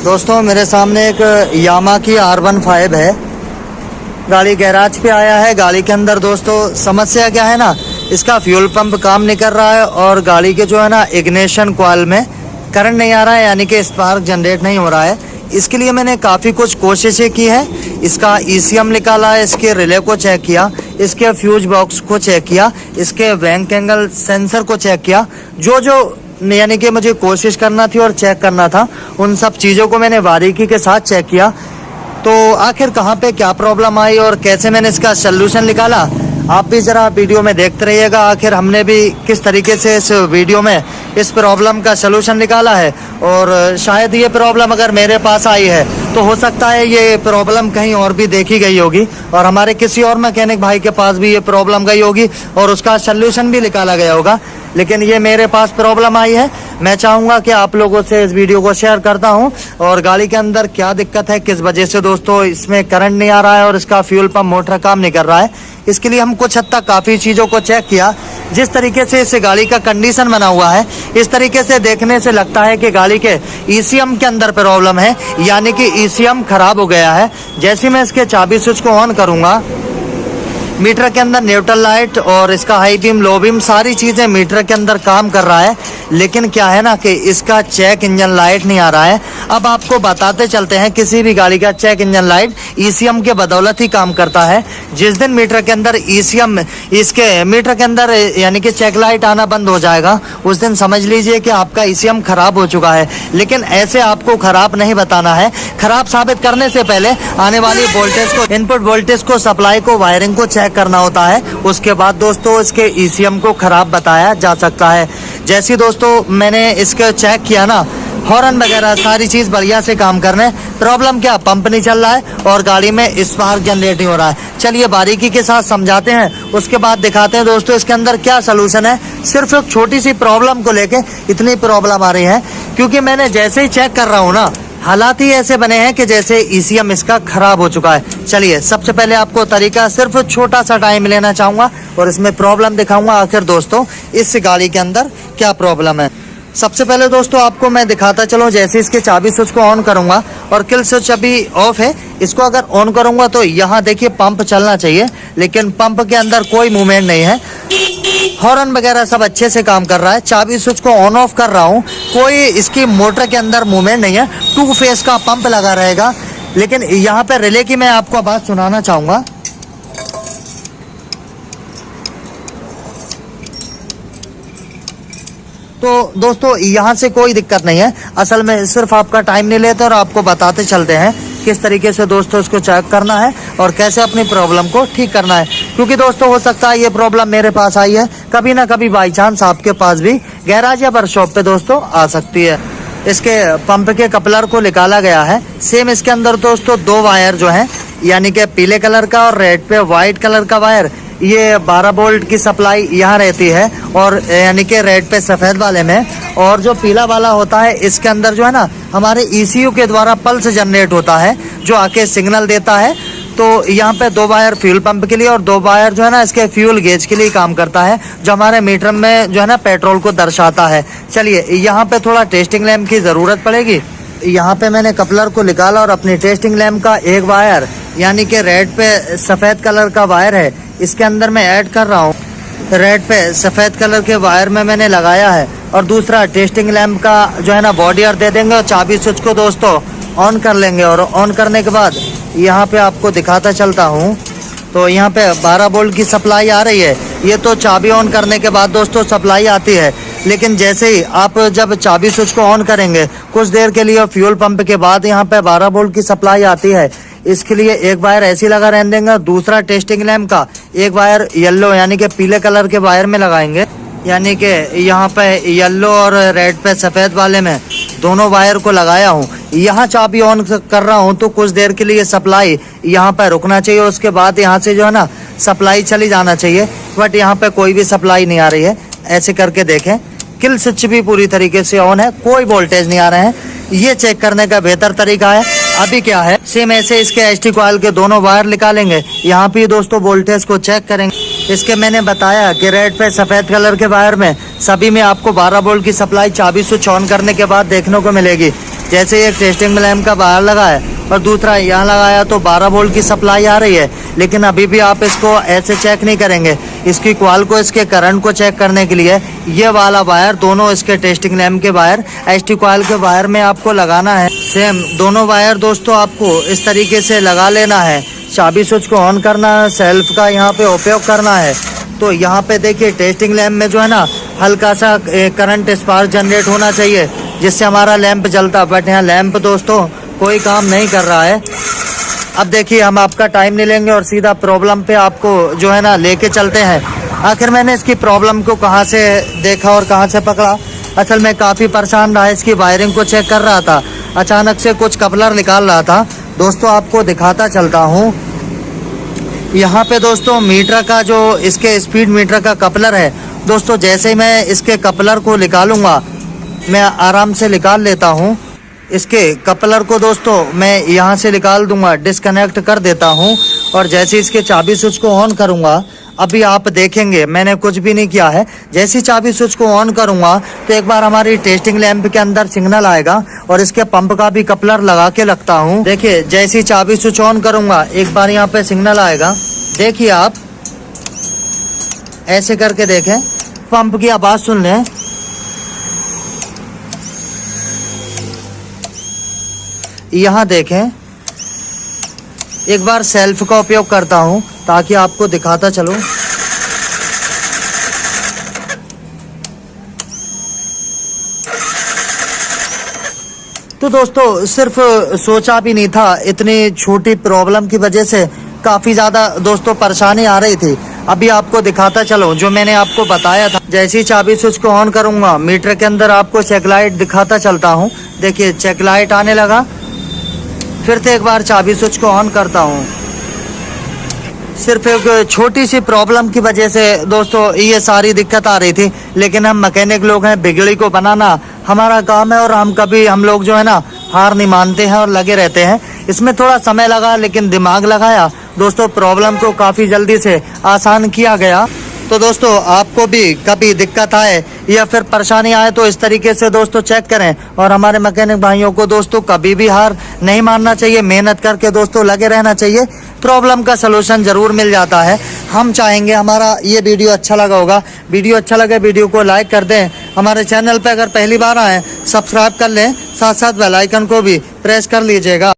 दोस्तों मेरे सामने एक यामा की R15 है। गाड़ी गैराज पे आया है। गाड़ी के अंदर दोस्तों समस्या क्या है ना, इसका फ्यूल पंप काम नहीं कर रहा है और गाड़ी के जो है ना इग्निशन कॉइल में करंट नहीं आ रहा है, यानी कि स्पार्क जनरेट नहीं हो रहा है। इसके लिए मैंने काफ़ी कुछ कोशिशें की है। इसका ECM निकाला है, इसके रिले को चेक किया, इसके फ्यूज बॉक्स को चेक किया, इसके वैंक एंगल सेंसर को चेक किया। जो यानी कि मुझे कोशिश करना थी और चेक करना था, उन सब चीज़ों को मैंने बारीकी के साथ चेक किया। तो आखिर कहाँ पे क्या प्रॉब्लम आई और कैसे मैंने इसका सल्यूशन निकाला, आप भी ज़रा वीडियो में देखते रहिएगा। आखिर हमने भी किस तरीके से इस वीडियो में इस प्रॉब्लम का सलूशन निकाला है। और शायद ये प्रॉब्लम अगर मेरे पास आई है तो हो सकता है ये प्रॉब्लम कहीं और भी देखी गई होगी और हमारे किसी और मैकेनिक भाई के पास भी ये प्रॉब्लम गई होगी और उसका सलूशन भी निकाला गया होगा। लेकिन ये मेरे पास प्रॉब्लम आई है। मैं चाहूँगा कि आप लोगों से इस वीडियो को शेयर करता हूँ और गाड़ी के अंदर क्या दिक्कत है, किस वजह से दोस्तों इसमें करंट नहीं आ रहा है और इसका फ्यूल पंप मोटर काम नहीं कर रहा है। इसके लिए हम कुछ हद तक काफ़ी चीज़ों को चेक किया। जिस तरीके से इस गाड़ी का कंडीशन बना हुआ है, इस तरीके से देखने से लगता है कि गाड़ी के ECM के अंदर प्रॉब्लम है, यानी कि ECM खराब हो गया है। जैसे मैं इसके चाबी स्विच को ऑन करूँगा, मीटर के अंदर न्यूट्रल लाइट और इसका हाई बीम लो बीम सारी चीज़ें मीटर के अंदर काम कर रहा है। लेकिन क्या है ना कि इसका चेक इंजन लाइट नहीं आ रहा है। अब आपको बताते चलते हैं, किसी भी गाड़ी का चेक इंजन लाइट ECM के बदौलत ही काम करता है। जिस दिन मीटर के अंदर ECM इसके मीटर के अंदर यानी कि चेक लाइट आना बंद हो जाएगा, उस दिन समझ लीजिए कि आपका ECM खराब हो चुका है। लेकिन ऐसे आपको खराब नहीं बताना है। खराब साबित करने से पहले आने वाली वोल्टेज को, इनपुट वोल्टेज को, सप्लाई को, वायरिंग को चेक करना होता है। उसके बाद दोस्तों इसके ECM को खराब बताया जा सकता है। जैसे दोस्तों मैंने इसका चेक किया ना, हॉर्न वगैरह सारी चीज़ बढ़िया से काम कर रहे हैं। प्रॉब्लम क्या, पंप नहीं चल रहा है और गाड़ी में स्पार्क जनरेट नहीं हो रहा है। चलिए बारीकी के साथ समझाते हैं, उसके बाद दिखाते हैं दोस्तों इसके अंदर क्या सलूशन है। सिर्फ एक छोटी सी प्रॉब्लम को लेके इतनी प्रॉब्लम आ रही है, क्योंकि मैंने जैसे ही चेक कर रहा हूँ ना, हालात ही ऐसे बने हैं कि जैसे ECM इसका खराब हो चुका है। चलिए सबसे पहले आपको तरीका सिर्फ छोटा सा टाइम लेना चाहूँगा और इसमें प्रॉब्लम दिखाऊंगा आखिर दोस्तों इस गाड़ी के अंदर क्या प्रॉब्लम है। सबसे पहले दोस्तों आपको मैं दिखाता चलूँ, जैसे इसके चाबी स्विच को ऑन करूंगा और किल स्विच अभी ऑफ है, इसको अगर ऑन करूंगा तो यहाँ देखिए पंप चलना चाहिए, लेकिन पंप के अंदर कोई मूवमेंट नहीं है। हॉर्न वगैरह सब अच्छे से काम कर रहा है। चाबी स्विच को ऑन ऑफ कर रहा हूँ, कोई इसकी मोटर के अंदर मूवमेंट नहीं है। 2 फेस का पंप लगा रहेगा। लेकिन यहाँ पे रिले की मैं आपको बात सुनाना चाहूँगा। तो दोस्तों यहाँ से कोई दिक्कत नहीं है। असल में सिर्फ आपका टाइम नहीं लेते और आपको बताते चलते हैं किस तरीके से दोस्तों इसको चेक करना है और कैसे अपनी प्रॉब्लम को ठीक करना है। क्योंकि दोस्तों हो सकता है ये प्रॉब्लम मेरे पास आई है, कभी ना कभी बाई चांस आपके पास भी गैराज या वर्कशॉप पे दोस्तों आ सकती है। इसके पंप के कपलर को निकाला गया है। सेम इसके अंदर दोस्तों 2 वायर जो हैं, यानी कि पीले कलर का और रेड पे वाइट कलर का वायर, ये 12 वोल्ट की सप्लाई यहाँ रहती है और यानी कि रेड पे सफ़ेद वाले में, और जो पीला वाला होता है इसके अंदर जो है ना हमारे ECU के द्वारा पल्स जनरेट होता है जो आके सिग्नल देता है। तो यहाँ पे 2 वायर फ्यूल पंप के लिए और 2 वायर जो है ना इसके फ्यूल गेज के लिए काम करता है, जो हमारे मीटर में जो है ना पेट्रोल को दर्शाता है। चलिए यहाँ पे थोड़ा टेस्टिंग लैंप की ज़रूरत पड़ेगी। यहाँ पे मैंने कपलर को निकाला और अपनी टेस्टिंग लैंप का एक वायर, यानी कि रेड पे सफ़ेद कलर का वायर है, इसके अंदर मैं ऐड कर रहा हूँ। रेड पे सफ़ेद कलर के वायर में मैंने लगाया है और दूसरा टेस्टिंग लैंप का जो है ना बॉडी और दे देंगे और चाबी स्विच को दोस्तों ऑन कर लेंगे। और ऑन करने के बाद यहाँ पे आपको दिखाता चलता हूँ, तो यहाँ पे 12 वोल्ट की सप्लाई आ रही है। ये तो चाबी ऑन करने के बाद दोस्तों सप्लाई आती है, लेकिन जैसे ही आप जब चाबी स्विच को ऑन करेंगे कुछ देर के लिए फ्यूल पंप के बाद यहाँ पे 12 वोल्ट की सप्लाई आती है। इसके लिए एक वायर ऐसी लगा रहने देंगे, दूसरा टेस्टिंग लैंप का एक वायर येलो यानी कि पीले कलर के वायर में लगाएंगे, यानी कि यहाँ पे येलो और रेड पे सफ़ेद वाले में दोनों वायर को लगाया हूँ। यहाँ चाबी ऑन कर रहा हूँ तो कुछ देर के लिए सप्लाई यहाँ पर रुकना चाहिए, उसके बाद यहाँ से जो है ना सप्लाई चली जाना चाहिए। बट यहाँ पे कोई भी सप्लाई नहीं आ रही है। ऐसे करके देखें, किल स्विच भी पूरी तरीके से ऑन है, कोई वोल्टेज नहीं आ रहे हैं। ये चेक करने का बेहतर तरीका है। अभी क्या है, सेम ऐसे इसके ST कॉइल के दोनों वायर निकालेंगे, यहाँ पे दोस्तों वोल्टेज को चेक करेंगे। इसके मैंने बताया कि रेड पे सफ़ेद कलर के वायर में सभी में आपको 12 वोल्ट की सप्लाई चाबी स्विच ऑन करने के बाद देखने को मिलेगी। जैसे एक टेस्टिंग लैंप का बाहर लगा है और दूसरा यहाँ लगाया तो 12 वोल्ट की सप्लाई आ रही है, लेकिन अभी भी आप इसको ऐसे चेक नहीं करेंगे। इसकी कॉइल को, इसके करंट को चेक करने के लिए ये वाला वायर, दोनों इसके टेस्टिंग लैंप के वायर एसटी कॉइल के वायर में आपको लगाना है। सेम दोनों वायर दोस्तों आपको इस तरीके से लगा लेना है। चाबी स्विच को ऑन करना है, सेल्फ का यहाँ पे उपयोग करना है। तो यहाँ पे देखिए टेस्टिंग लैंप में जो है ना हल्का सा करंट स्पार्क जनरेट होना चाहिए जिससे हमारा लैंप जलता, बट यहाँ लैंप दोस्तों कोई काम नहीं कर रहा है। अब देखिए हम आपका टाइम नहीं लेंगे और सीधा प्रॉब्लम पे आपको जो है ना लेके चलते हैं। आखिर मैंने इसकी प्रॉब्लम को कहाँ से देखा और कहाँ से पकड़ा। असल में काफ़ी परेशान रहा, इसकी वायरिंग को चेक कर रहा था, अचानक से कुछ कपलर निकाल रहा था। दोस्तों आपको दिखाता चलता हूँ। यहाँ पे दोस्तों मीटर का जो इसके स्पीड मीटर का कपलर है दोस्तों, जैसे ही मैं इसके कपलर को निकालूंगा, मैं आराम से निकाल लेता हूँ इसके कपलर को दोस्तों, मैं यहाँ से निकाल दूंगा, डिस्कनेक्ट कर देता हूँ। और जैसे इसके चाबी स्विच को ऑन करूँगा, अभी आप देखेंगे मैंने कुछ भी नहीं किया है। जैसे चाबी स्विच को ऑन करूँगा तो एक बार हमारी टेस्टिंग लैंप के अंदर सिग्नल आएगा और इसके पंप का भी कपलर लगा के रखता हूँ। देखिए जैसे चाबी स्विच ऑन करूँगा एक बार यहाँ पे सिग्नल आएगा, देखिए आप ऐसे करके देखें, पंप की आवाज़ सुन लें। यहाँ देखें, एक बार सेल्फ का उपयोग करता हूँ ताकि आपको दिखाता चलूं। तो दोस्तों सिर्फ सोचा भी नहीं था, इतनी छोटी प्रॉब्लम की वजह से काफ़ी ज़्यादा दोस्तों परेशानी आ रही थी। अभी आपको दिखाता चलो जो मैंने आपको बताया था। जैसे ही चाबी स्विच को ऑन करूँगा, मीटर के अंदर आपको चेक लाइट दिखाता चलता हूँ। देखिए चेक लाइट आने लगा। फिर से एक बार चाबी स्विच को ऑन करता हूँ। सिर्फ एक छोटी सी प्रॉब्लम की वजह से दोस्तों ये सारी दिक्कत आ रही थी, लेकिन हम मैकेनिक लोग हैं, बिगड़ी को बनाना हमारा काम है और हम लोग जो है ना हार नहीं मानते हैं और लगे रहते हैं। इसमें थोड़ा समय लगा लेकिन दिमाग लगाया दोस्तों, प्रॉब्लम को काफ़ी जल्दी से आसान किया गया। तो दोस्तों आपको भी कभी दिक्कत आए या फिर परेशानी आए तो इस तरीके से दोस्तों चेक करें। और हमारे मैकेनिक भाइयों को दोस्तों कभी भी हार नहीं मानना चाहिए, मेहनत करके दोस्तों लगे रहना चाहिए। प्रॉब्लम का सलूशन ज़रूर मिल जाता है। हम चाहेंगे हमारा ये वीडियो अच्छा लगा होगा, वीडियो अच्छा लगे वीडियो को लाइक कर दें। हमारे चैनल पर अगर पहली बार आएँ सब्सक्राइब कर लें, साथ साथ बेल आइकन को भी प्रेस कर लीजिएगा।